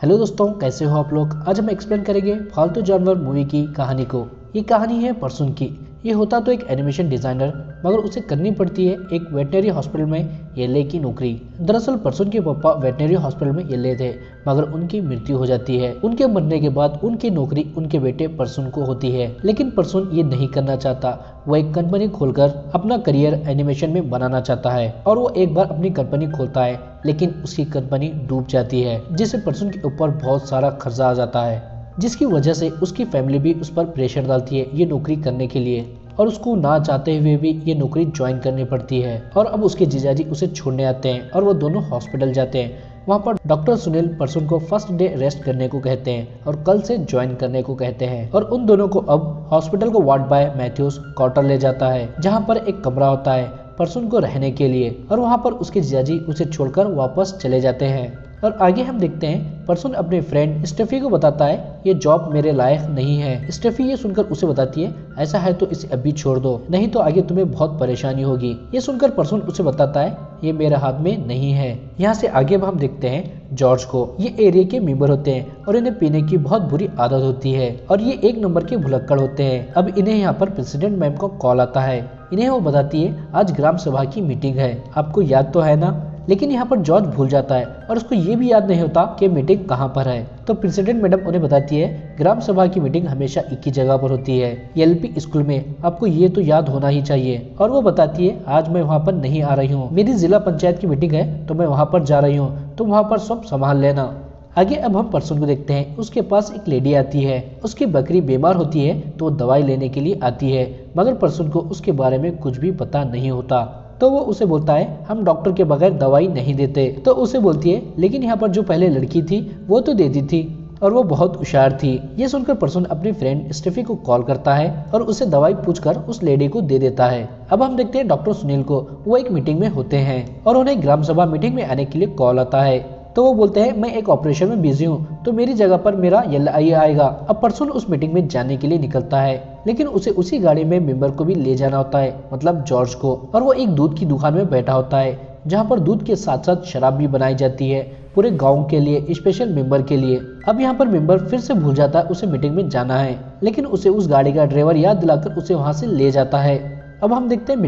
Hello दोस्तों, कैसे हो आप लोग। आज हम एक्सप्लेन करेंगे फालतू जानवर मूवी की कहानी को। ये कहानी है परसुन की। ये होता तो एक एनिमेशन डिजाइनर, मगर उसे करनी पड़ती है एक वेटनरी हॉस्पिटल में येले की नौकरी। दरअसल परसुन के पापा वेटनरी हॉस्पिटल में येले थे, मगर उनकी मृत्यु हो जाती है। उनके मरने के बाद उनकी नौकरी उनके बेटे परसुन को होती है, लेकिन परसुन ये नहीं करना चाहता। वो एक कंपनी खोलकर अपना करियर एनिमेशन में बनाना चाहता है और वो एक बार अपनी कंपनी खोलता है, लेकिन उसकी कंपनी डूब जाती है, जिससे परसुन के ऊपर बहुत सारा खर्चा आ जाता है, जिसकी वजह से उसकी फैमिली भी उस पर प्रेशर डालती है ये नौकरी करने के लिए, और उसको ना चाहते हुए भी ये नौकरी ज्वाइन करनी पड़ती है। और अब उसके जीजाजी उसे छोड़ने आते हैं और वो दोनों हॉस्पिटल जाते हैं। वहाँ पर डॉक्टर सुनील परसुन को फर्स्ट डे रेस्ट करने को कहते हैं और कल से ज्वाइन करने को कहते हैं, और उन दोनों को अब हॉस्पिटल को वार्ड बाय मैथ्यूज क्वार्टर ले जाता है, जहाँ पर एक कमरा होता है परसुन को रहने के लिए, और वहाँ पर उसके जीजाजी उसे छोड़कर वापस चले जाते हैं। और आगे हम देखते हैं परसुन अपने फ्रेंड स्टेफी को बताता है ये जॉब मेरे लायक नहीं है। स्टेफी ये सुनकर उसे बताती है ऐसा है तो इसे अभी छोड़ दो, नहीं तो आगे तुम्हें बहुत परेशानी होगी। ये सुनकर परसुन उसे बताता है ये मेरे हाथ में नहीं है। यहाँ से आगे हम देखते हैं जॉर्ज को। ये एरिया के मेंबर होते हैं और इन्हें पीने की बहुत बुरी आदत होती है और ये एक नंबर के भुलक्कड़ होते हैं। अब इन्हें यहाँ पर प्रेसिडेंट मैम का कॉल आता है। इन्हें वो बताती है आज ग्राम सभा की मीटिंग है, आपको याद तो है ना। लेकिन यहाँ पर जॉर्ज भूल जाता है और उसको ये भी याद नहीं होता कि मीटिंग कहाँ पर है। तो प्रेसिडेंट मैडम उन्हें बताती है ग्राम सभा की मीटिंग हमेशा एक ही जगह पर होती है, एलपी स्कूल में, आपको ये तो याद होना ही चाहिए। और वो बताती है आज मैं वहाँ पर नहीं आ रही हूँ, मेरी जिला पंचायत की मीटिंग है तो मैं वहाँ पर जा रही हूँ, तुम वहाँ पर सब संभाल लेना। आगे अब हम परसुन को देखते हैं। उसके पास एक लेडी आती है, उसकी बकरी बीमार होती है तो वो दवाई लेने के लिए आती है, मगर परसुन को उसके बारे में कुछ भी पता नहीं होता। तो वो उसे बोलता है हम डॉक्टर के बगैर दवाई नहीं देते। तो उसे बोलती है लेकिन यहाँ पर जो पहले लड़की थी वो तो देती थी और वो बहुत होशियार थी। ये सुनकर परसुन अपने फ्रेंड स्टेफी को कॉल करता है और उसे दवाई पूछकर उस लेडी को दे देता है। अब हम देखते हैं डॉक्टर सुनील को। वो एक मीटिंग में होते हैं और उन्हें ग्राम सभा मीटिंग में आने के लिए कॉल आता है। तो वो बोलते हैं मैं एक ऑपरेशन में बिजी हूँ तो मेरी जगह पर मेरा एलआई आएगा। अब परसुन उस मीटिंग में जाने के लिए निकलता है, लेकिन उसे उसी गाड़ी में मेंबर को भी ले जाना होता है, मतलब जॉर्ज को। और वो एक दूध की दुकान में बैठा होता है जहाँ पर दूध के साथ साथ शराब भी बनाई जाती है पूरे गांव के लिए, स्पेशल मेंबर के लिए। अब यहाँ पर मेंबर फिर से भूल जाता है उसे मीटिंग में जाना है, लेकिन उसे उस गाड़ी का ड्राइवर याद दिलाकर उसे वहाँ से ले जाता है। अब हम देखते हैं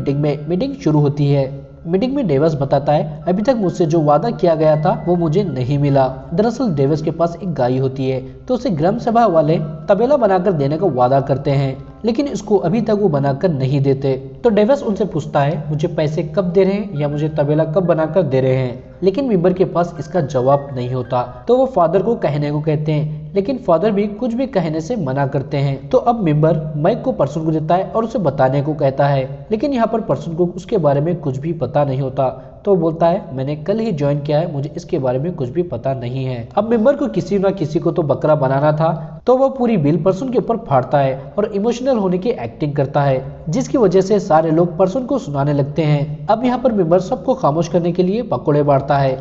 मीटिंग शुरू होती है। मीटिंग में डेविस बताता है अभी तक मुझसे जो वादा किया गया था वो मुझे नहीं मिला। दरअसल डेविस के पास एक गाय होती है तो उसे ग्राम सभा वाले तबेला बनाकर देने का वादा करते हैं, लेकिन इसको अभी तक वो बनाकर नहीं देते। तो डेविस उनसे पूछता है मुझे पैसे कब दे रहे हैं या मुझे तबेला कब बनाकर दे रहे हैं, लेकिन मेंबर के पास इसका जवाब नहीं होता। तो वो फादर को कहने को कहते हैं, लेकिन फादर भी कुछ भी कहने से मना करते हैं। तो अब मेंबर माइक को परसुन को देता है और उसे बताने को कहता है, लेकिन यहाँ पर परसुन को उसके बारे में कुछ भी पता नहीं होता। तो वो बोलता है मैंने कल ही ज्वाइन किया है, मुझे इसके बारे में कुछ भी पता नहीं है। अब मेंबर को किसी ना किसी को तो बकरा बनाना था, तो वो पूरी बिल परसुन के ऊपर फाड़ता है और इमोशनल होने की एक्टिंग करता है, जिसकी वजह से सारे लोग परसुन को सुनाने लगते हैं। अब यहाँ पर मेंबर सबको खामोश करने के लिए पकौड़े बांटता है।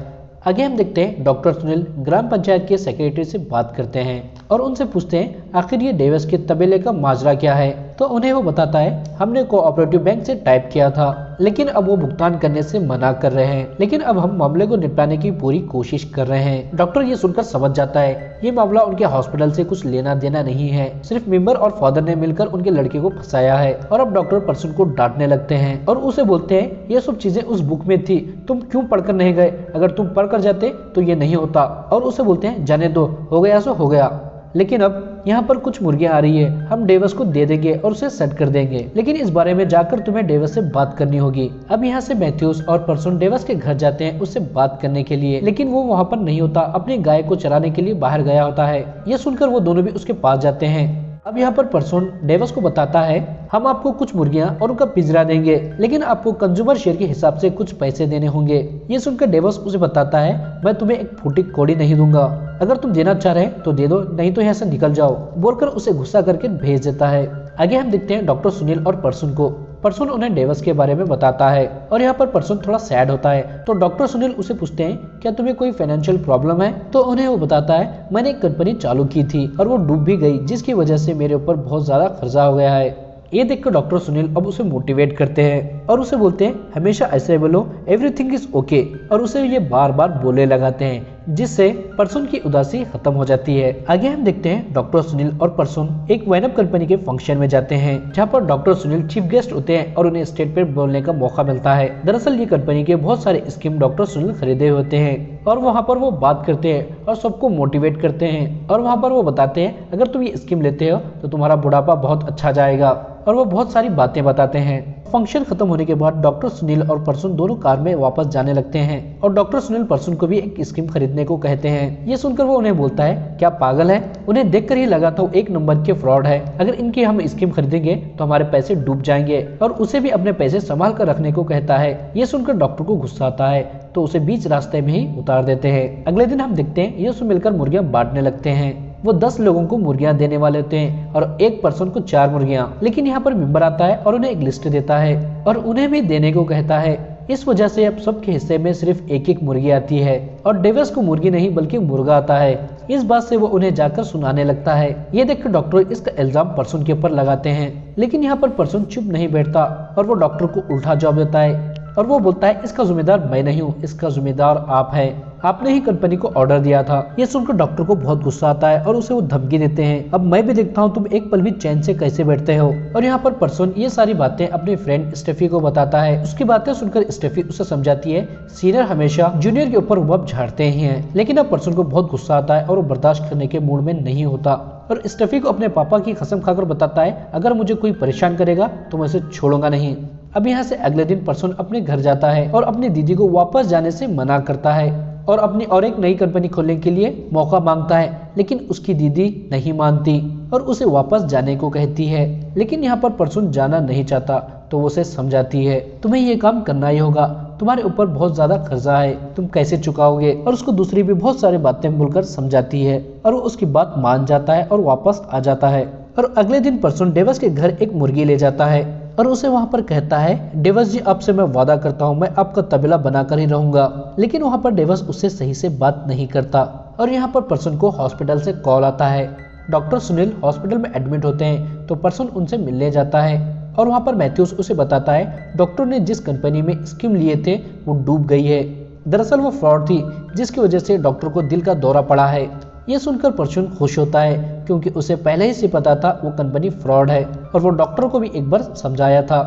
आगे हम देखते हैं डॉक्टर सुनील ग्राम पंचायत के सेक्रेटरी से बात करते हैं और उनसे पूछते हैं आखिर ये डेविस के तबेले का माजरा क्या है। तो उन्हें वो बताता है हमने कोऑपरेटिव बैंक से टाइप किया था, लेकिन अब वो भुगतान करने से मना कर रहे हैं, लेकिन अब हम मामले को निपटाने की पूरी कोशिश कर रहे हैं। डॉक्टर ये सुनकर समझ जाता है ये मामला उनके हॉस्पिटल से कुछ लेना देना नहीं है, सिर्फ मेंबर और फादर ने मिलकर उनके लड़के को फंसाया है। और अब डॉक्टर परसुन को डांटने लगते हैं और उसे बोलते हैं ये सब चीजें उस बुक में थी, तुम क्यों पढ़कर नहीं गए, अगर तुम पढ़कर जाते तो ये नहीं होता। और उसे बोलते हैं जाने दो, हो गया सो हो गया। लेकिन अब यहाँ पर कुछ मुर्गियां आ रही है, हम डेविस को दे देंगे और उसे सेट कर देंगे, लेकिन इस बारे में जाकर तुम्हें डेविस से बात करनी होगी। अब यहाँ से मैथ्यूस और परसुन डेविस के घर जाते हैं उससे बात करने के लिए, लेकिन वो वहाँ पर नहीं होता, अपनी गाय को चराने के लिए बाहर गया होता है। ये सुनकर वो दोनों भी उसके पास जाते हैं। अब यहाँ पर परसुन डेविस को बताता है हम आपको कुछ मुर्गियां और उनका पिंजरा देंगे, लेकिन आपको कंज्यूमर शेयर के हिसाब से कुछ पैसे देने होंगे। ये सुनकर डेविस उसे बताता है मैं तुम्हें एक फूटी कौड़ी नहीं दूंगा, अगर तुम देना चाह रहे तो दे दो, नहीं तो यहाँ से निकल जाओ, बोलकर उसे गुस्सा करके भेज देता है। आगे हम देखते हैं डॉक्टर सुनील और परसुन को। परसुन उन्हें डेविस के बारे में बताता है और यहाँ पर परसुन थोड़ा सैड होता है। तो डॉक्टर सुनील उसे पूछते हैं क्या तुम्हें कोई फाइनेंशियल प्रॉब्लम है। तो उन्हें वो बताता है मैंने एक कंपनी चालू की थी और वो डूब भी गई, जिसकी वजह से मेरे ऊपर बहुत ज्यादा खर्चा हो गया है। ये देखकर डॉक्टर सुनील अब उसे मोटिवेट करते हैं और उसे बोलते हैं हमेशा ऐसे बोलो, एवरीथिंग इज ओके, और उसे ये बार बार बोले लगाते हैं, जिससे परसुन की उदासी खत्म हो जाती है। आगे हम देखते हैं डॉक्टर सुनील और परसुन एक वाइनअप कंपनी के फंक्शन में जाते हैं, जहाँ पर डॉक्टर सुनील चीफ गेस्ट होते हैं और उन्हें स्टेज पर बोलने का मौका मिलता है। दरअसल ये कंपनी के बहुत सारे स्कीम डॉक्टर सुनील खरीदे होते हैं और वहाँ पर वो बात करते हैं और सबको मोटिवेट करते हैं, और वहाँ पर वो बताते हैं अगर तुम ये स्कीम लेते हो तो तुम्हारा बुढ़ापा बहुत अच्छा जाएगा, और वो बहुत सारी बातें बताते हैं। फंक्शन खत्म होने के बाद डॉक्टर सुनील और परसुन दोनों कार में वापस जाने लगते हैं और डॉक्टर सुनील परसुन को भी एक स्कीम खरीदने को कहते हैं। ये सुनकर वो उन्हें बोलता है क्या पागल है, उन्हें देखकर ही लगा था वो एक नंबर के फ्रॉड है, अगर इनकी हम स्कीम खरीदेंगे तो हमारे पैसे डूब जाएंगे, और उसे भी अपने पैसे संभाल कर रखने को कहता है। ये सुनकर डॉक्टर को गुस्सा आता है तो उसे बीच रास्ते में ही उतार देते हैं। अगले दिन हम देखते हैं ये सब मिलकर मुर्गियां बांटने लगते हैं। वो 10 लोगों को मुर्गियां देने वाले होते हैं और एक पर्सन को 4 मुर्गियां, लेकिन यहाँ पर मेंबर आता है और उन्हें एक लिस्ट देता है और उन्हें भी देने को कहता है। इस वजह से अब सबके हिस्से में सिर्फ एक एक मुर्गी आती है और डेविस को मुर्गी नहीं बल्कि मुर्गा आता है। इस बात से वो उन्हें जाकर सुनाने लगता है। ये देखकर डॉक्टर इसका इल्जाम परसुन के ऊपर लगाते हैं, लेकिन यहाँ पर परसुन चुप नहीं बैठता और वो डॉक्टर को उल्टा जवाब देता है और वो बोलता है इसका जिम्मेदार मैं नहीं हूँ, इसका जिम्मेदार आप है, आपने ही कंपनी को ऑर्डर दिया था। ये सुनकर डॉक्टर को बहुत गुस्सा आता है और उसे वो धमकी देते हैं अब मैं भी देखता हूँ तुम एक पल भी चैन से कैसे बैठते हो। और यहाँ पर परसुन ये सारी बातें अपने फ्रेंड स्टेफी को बताता है। उसकी बातें सुनकर स्टेफी उसे समझाती है सीनियर हमेशा जूनियर के ऊपर वब झाड़ते ही हैं, लेकिन अब परसुन को बहुत गुस्सा आता है और वो बर्दाश्त करने के मूड में नहीं होता और स्टेफी को अपने पापा की कसम खाकर बताता है अगर मुझे कोई परेशान करेगा तो मैं उसे छोड़ूंगा नहीं। अब यहाँ से अगले दिन परसुन अपने घर जाता है और अपनी दीदी को वापस जाने से मना करता है और अपनी और एक नई कंपनी खोलने के लिए मौका मांगता है, लेकिन उसकी दीदी नहीं मानती और उसे वापस जाने को कहती है। लेकिन यहाँ पर परसुन जाना नहीं चाहता तो वो उसे समझाती है तुम्हें ये काम करना ही होगा, तुम्हारे ऊपर बहुत ज्यादा कर्जा है, तुम कैसे चुकाओगे, और उसको दूसरी भी बहुत सारी बातें बोलकर समझाती है और वो उसकी बात मान जाता है और वापस आ जाता है। और अगले दिन परसुन डेविस के घर एक मुर्गी ले जाता है और उसे वहाँ पर कहता है डेविस जी आपसे मैं वादा करता हूँ मैं आपका तबेला बनाकर ही रहूंगा, लेकिन वहाँ पर डेविस उससे सही से बात नहीं करता। और यहाँ पर परसुन को हॉस्पिटल से कॉल आता है। डॉक्टर सुनील हॉस्पिटल में एडमिट होते हैं तो परसुन उनसे मिलने जाता है और वहाँ पर मैथ्यूस उसे बताता है डॉक्टर ने जिस कंपनी में स्कीम लिए थे वो डूब गई है। दरअसल वो फ्रॉड थी जिसकी वजह से डॉक्टर को दिल का दौरा पड़ा है। ये सुनकर परसुन खुश होता है क्योंकि उसे पहले ही से पता था वो कंपनी फ्रॉड है और वो डॉक्टर को भी एक बार समझाया था।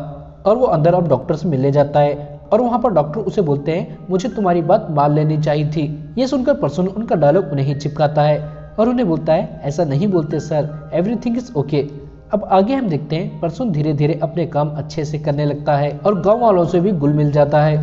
और वो अंदर अब डॉक्टर से मिलने जाता है और वहाँ पर डॉक्टर उसे बोलते हैं मुझे तुम्हारी बात मान लेनी चाहिए थी। ये सुनकर परसुन उनका डायलॉग उन्हें ही चिपकाता है और उन्हें बोलता है ऐसा नहीं बोलते सर, एवरीथिंग इज ओके। अब आगे हम देखते हैं परसुन धीरे धीरे अपने काम अच्छे से करने लगता है और गाँव वालों से भी घुल मिल जाता है।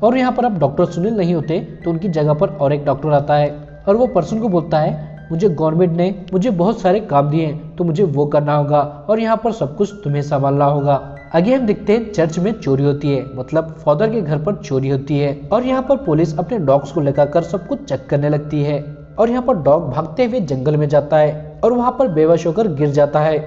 और यहाँ पर अब डॉक्टर सुनील नहीं होते तो उनकी जगह पर और एक डॉक्टर आता है और वो परसुन को बोलता है मुझे गवर्नमेंट ने मुझे बहुत सारे काम दिए हैं तो मुझे वो करना होगा और यहाँ पर सब कुछ तुम्हें संभालना होगा। आगे हम देखते हैं चर्च में चोरी होती है, मतलब फादर के घर पर चोरी होती है और यहाँ पर पुलिस अपने डॉग्स को लेकर सब कुछ चेक करने लगती है और यहाँ पर डॉग भागते हुए जंगल में जाता है और वहाँ पर बेहोश होकर गिर जाता है